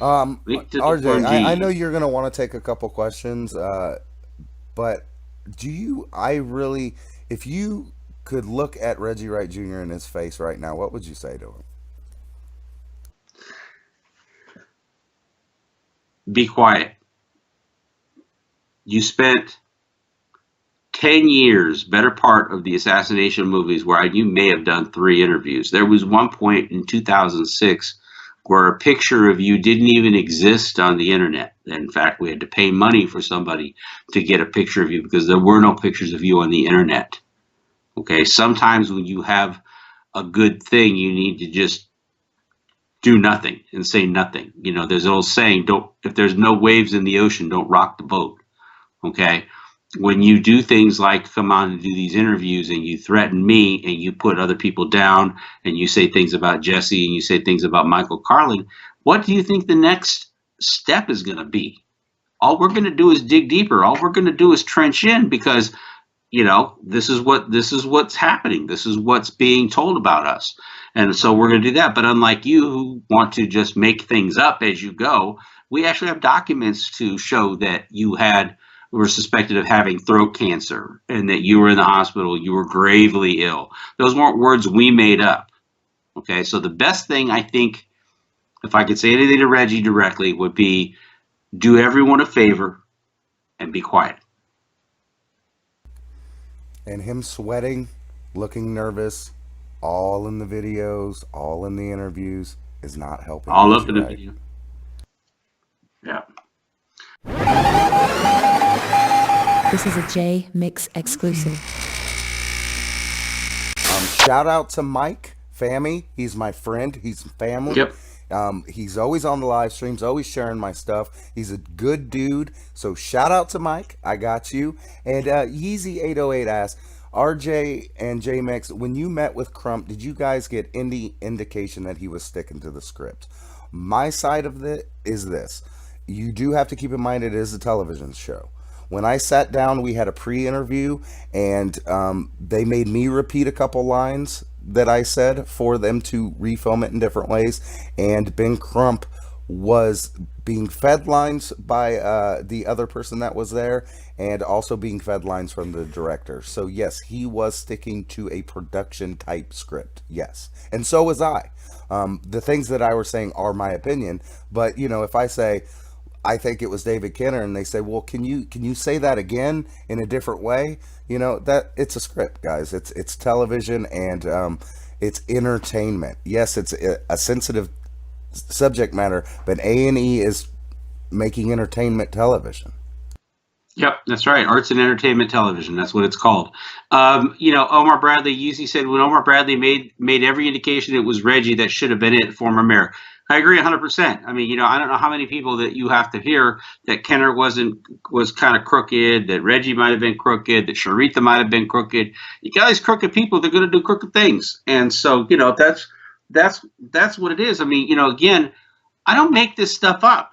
Link to the RJ, Form I know G. you're going to want to take a couple questions, but I really, if you could look at Reggie Wright Jr. in his face right now, what would you say to him? Be quiet. You spent 10 years, better part of the assassination movies, where you may have done 3 interviews. There was one point in 2006 where a picture of you didn't even exist on the internet. In fact, we had to pay money for somebody to get a picture of you because there were no pictures of you on the internet. Okay, sometimes when you have a good thing, you need to just do nothing and say nothing. You know, there's an old saying, don't if there's no waves in the ocean, don't rock the boat. Okay, when you do things like come on and do these interviews and you threaten me and you put other people down and you say things about Jesse and you say things about Michael Carlin, what do you think the next step is going to be? All we're going to do is dig deeper. All we're going to do is trench in because this is what's happening. This is what's being told about us. And so we're going to do that. But unlike you who want to just make things up as you go, we actually have documents to show that you had were suspected of having throat cancer and that you were in the hospital, you were gravely ill. Those weren't words we made up. Okay, so the best thing I think, if I could say anything to Reggie directly, would be do everyone a favor and be quiet. And him sweating, looking nervous, all in the videos, all in the interviews, is not helping All up Reggie in the Wright. video. Yeah. This is a JMix exclusive. Shout out to Mike Fammy. He's my friend. He's family. Yep. He's always on the live streams, always sharing my stuff. He's a good dude. So shout out to Mike. I got you. And Yeezy808 asks, RJ and JMix, when you met with Crump, did you guys get any indication that he was sticking to the script? My side of it is this. You do have to keep in mind it is a television show. When I sat down, we had a pre-interview, and they made me repeat a couple lines that I said for them to refilm it in different ways. And Ben Crump was being fed lines by the other person that was there, and also being fed lines from the director. So yes, he was sticking to a production type script. Yes, and so was I. The things that I were saying are my opinion, but if I say I think it was David Kenner, and they say, "Well, can you say that again in a different way?" That it's a script, guys. It's television, and it's entertainment. Yes, it's a sensitive subject matter, but A&E is making entertainment television. Yep, that's right. Arts and entertainment television. That's what it's called. Omar Bradley usually said when Omar Bradley made every indication it was Reggie that should have been it, former mayor. I agree 100%. I mean, I don't know how many people that you have to hear that Kenner was kind of crooked, that Reggie might have been crooked, that Sharitha might have been crooked. You got these crooked people, they're going to do crooked things, and so that's what it is. I mean, again, I don't make this stuff up.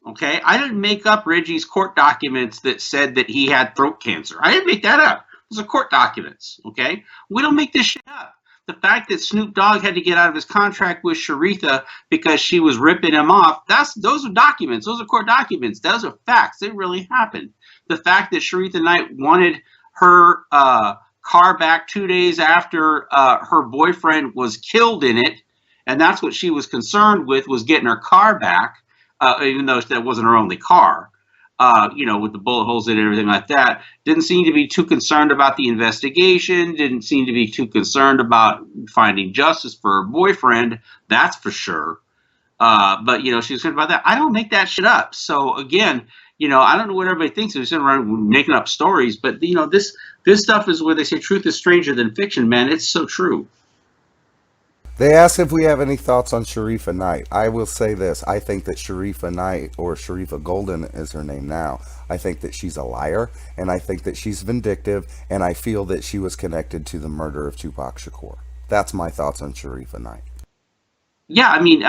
Okay, I didn't make up Reggie's court documents that said that he had throat cancer. I didn't make that up. Those are court documents. Okay, we don't make this shit up. The fact that Snoop Dogg had to get out of his contract with Sharitha because she was ripping him off, those are documents. Those are court documents. Those are facts. They really happened. The fact that Sharitha Knight wanted her car back 2 days after her boyfriend was killed in it, and that's what she was concerned with, was getting her car back, even though that wasn't her only car. With the bullet holes in it and everything like that. Didn't seem to be too concerned about the investigation. Didn't seem to be too concerned about finding justice for her boyfriend. That's for sure. But she was concerned about that. I don't make that shit up. So again, I don't know what everybody thinks. They're sitting around making up stories. But this stuff is where they say truth is stranger than fiction. Man, it's so true. They ask if we have any thoughts on Sharifa Knight. I will say this. I think that Sharifa Knight, or Sharifa Golden is her name now, I think that she's a liar, and I think that she's vindictive, and I feel that she was connected to the murder of Tupac Shakur. That's my thoughts on Sharifa Knight. Yeah, I mean,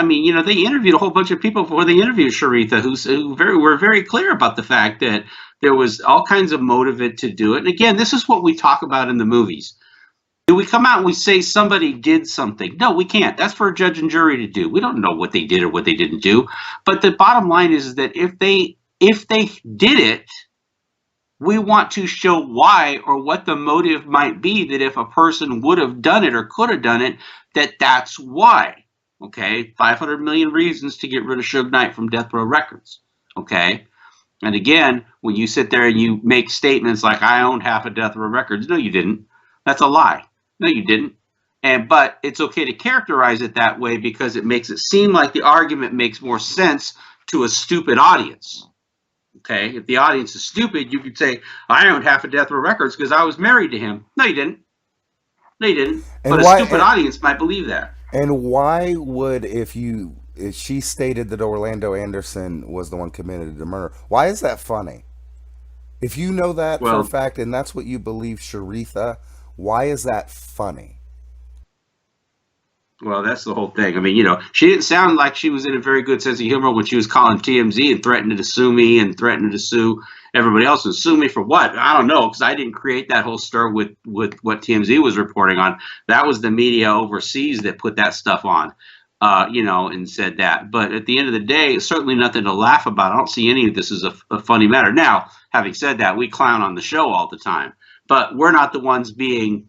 they interviewed a whole bunch of people before they interviewed Sharitha, who were very clear about the fact that there was all kinds of motive to do it. And again, this is what we talk about in the movies. Do we come out and we say somebody did something? No, we can't. That's for a judge and jury to do. We don't know what they did or what they didn't do. But the bottom line is that if they did it, we want to show why or what the motive might be, that if a person would have done it or could have done it, that's why. Okay, 500 million reasons to get rid of Suge Knight from Death Row Records. Okay, and again, when you sit there and you make statements like, I owned half of Death Row Records, no, you didn't. That's a lie. No, you didn't. But it's okay to characterize it that way because it makes it seem like the argument makes more sense to a stupid audience. Okay, if the audience is stupid, you could say, I owned half of Death Row Records because I was married to him. No, you didn't. No, you didn't. But a stupid audience might believe that. And why would, if she stated that Orlando Anderson was the one committed the murder, why is that funny? If you know that for a fact and that's what you believe, Sharitha, why is that funny? Well, that's the whole thing. I mean, she didn't sound like she was in a very good sense of humor when she was calling TMZ and threatening to sue me and threatening to sue everybody else. And sue me for what? I don't know, because I didn't create that whole stir with what TMZ was reporting on. That was the media overseas that put that stuff on, and said that. But at the end of the day, it's certainly nothing to laugh about. I don't see any of this as a funny matter. Now, having said that, we clown on the show all the time, but we're not the ones being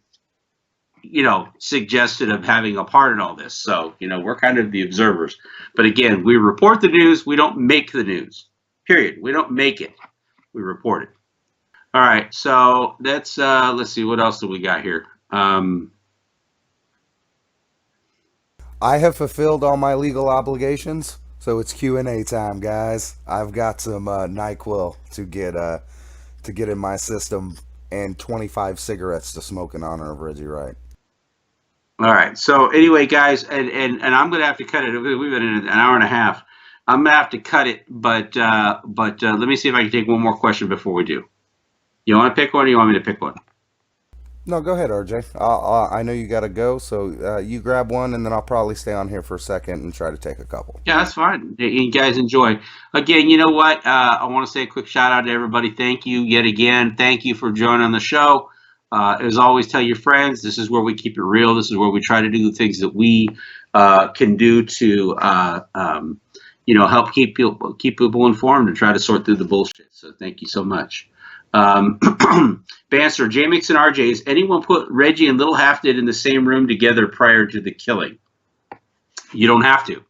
suggested of having a part in all this. So, we're kind of the observers. But again, we report the news. We don't make the news. Period. We don't make it. We report it. All right. So that's, let's see. What else do we got here? I have fulfilled all my legal obligations. So it's Q&A time, guys. I've got some NyQuil to get in my system and 25 cigarettes to smoke in honor of Reggie Wright. All right. So anyway, guys, and I'm going to have to cut it. We've been in an hour and a half. I'm going to have to cut it, but let me see if I can take one more question before we do. You want to pick one or you want me to pick one? No, go ahead, RJ. I know you got to go, so you grab one, and then I'll probably stay on here for a second and try to take a couple. Yeah, that's fine. You guys enjoy. Again, you know what? I want to say a quick shout out to everybody. Thank you yet again. Thank you for joining the show. As always, tell your friends. This is where we keep it real. This is where we try to do the things that we can do to, help keep people informed and try to sort through the bullshit. So thank you so much. Banster, JMix and RJ, has anyone put Reggie and Little Half Dead in the same room together prior to the killing? You don't have to.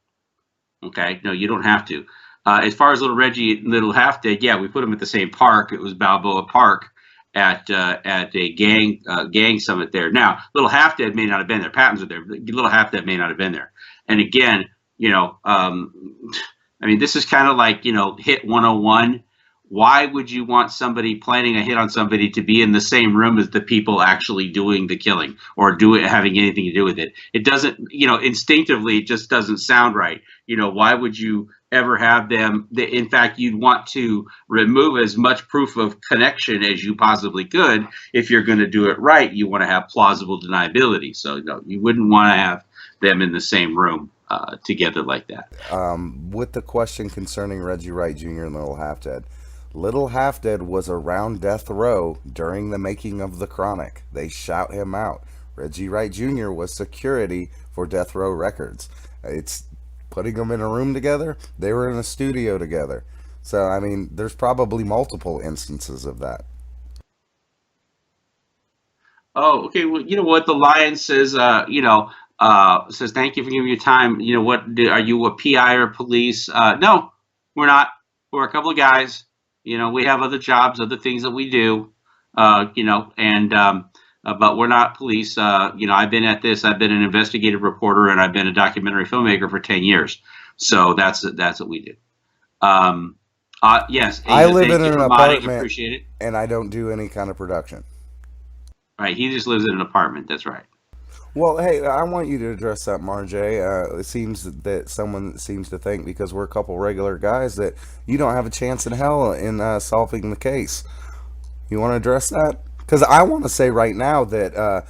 Okay, no, you don't have to. As far as Little Reggie and Little Half Dead, yeah, we put them at the same park. It was Balboa Park at a gang summit there. Now, Little Half Dead may not have been there. Patton's are there. But Little Half Dead may not have been there. And again, this is kind of like, hit 101. Why would you want somebody planning a hit on somebody to be in the same room as the people actually doing the killing or having anything to do with it? It doesn't, instinctively, it just doesn't sound right. Why would you ever have them? In fact, you'd want to remove as much proof of connection as you possibly could. If you're going to do it right, you want to have plausible deniability. So, no, you wouldn't want to have them in the same room together like that. With the question concerning Reggie Wright Jr. and Little Half Dead. Little Half Dead was around death row during the making of The Chronic. They shout him out. Reggie Wright Jr. was security for Death Row Records. It's putting them in a room together. They were in a studio together. So, there's probably multiple instances of that. Oh, okay. Well, you know what? The Lion says, says, thank you for giving your time. Are you a PI or police? No, we're not. We're a couple of guys. We have other jobs, other things that we do, but we're not police. I've been at this. I've been an investigative reporter, and I've been a documentary filmmaker for 10 years. So that's what we do. Yes. I live in an apartment, appreciate it. And I don't do any kind of production. Right. He just lives in an apartment. That's right. Well, hey, I want you to address that, RJ. It seems that someone seems to think because we're a couple regular guys that you don't have a chance in hell in solving the case. You want to address that? Because I want to say right now that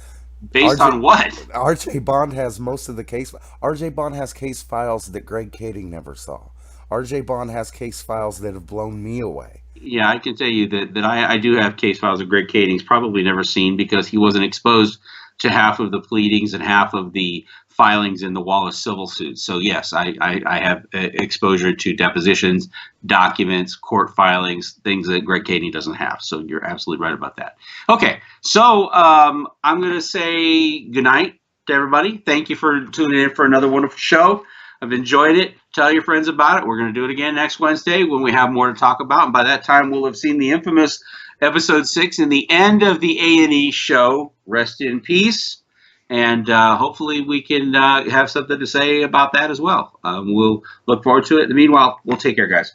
based on what? RJ Bond has most of the case. RJ Bond has case files that Greg Kading never saw. RJ Bond has case files that have blown me away. Yeah, I can tell you that I do have case files of Greg Kading's probably never seen because he wasn't exposed to half of the pleadings and half of the filings in the Wallace civil suits. So yes, I have exposure to depositions, documents, court filings, things that Greg Caney doesn't have. So you're absolutely right about that. Okay, so I'm going to say goodnight to everybody. Thank you for tuning in for another wonderful show. I've enjoyed it. Tell your friends about it. We're going to do it again next Wednesday when we have more to talk about. And by that time, we'll have seen the infamous episode 6 and the end of the A&E show. Rest in peace. And hopefully we can have something to say about that as well. We'll look forward to it. Meanwhile, we'll take care, guys.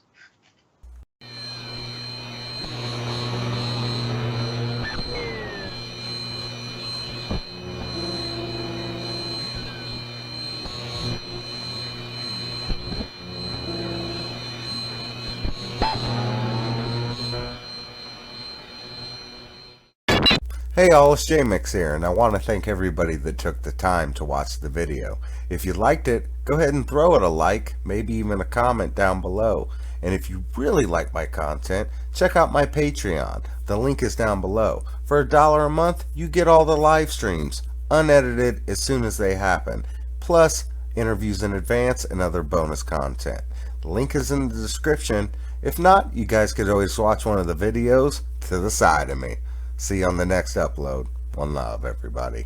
Hey all, it's JMix here, and I want to thank everybody that took the time to watch the video. If you liked it, go ahead and throw it a like, maybe even a comment down below. And if you really like my content, check out my Patreon. The link is down below. For $1 a month, you get all the live streams, unedited as soon as they happen, plus interviews in advance and other bonus content. The link is in the description. If not, you guys could always watch one of the videos to the side of me. See you on the next upload. One love, everybody.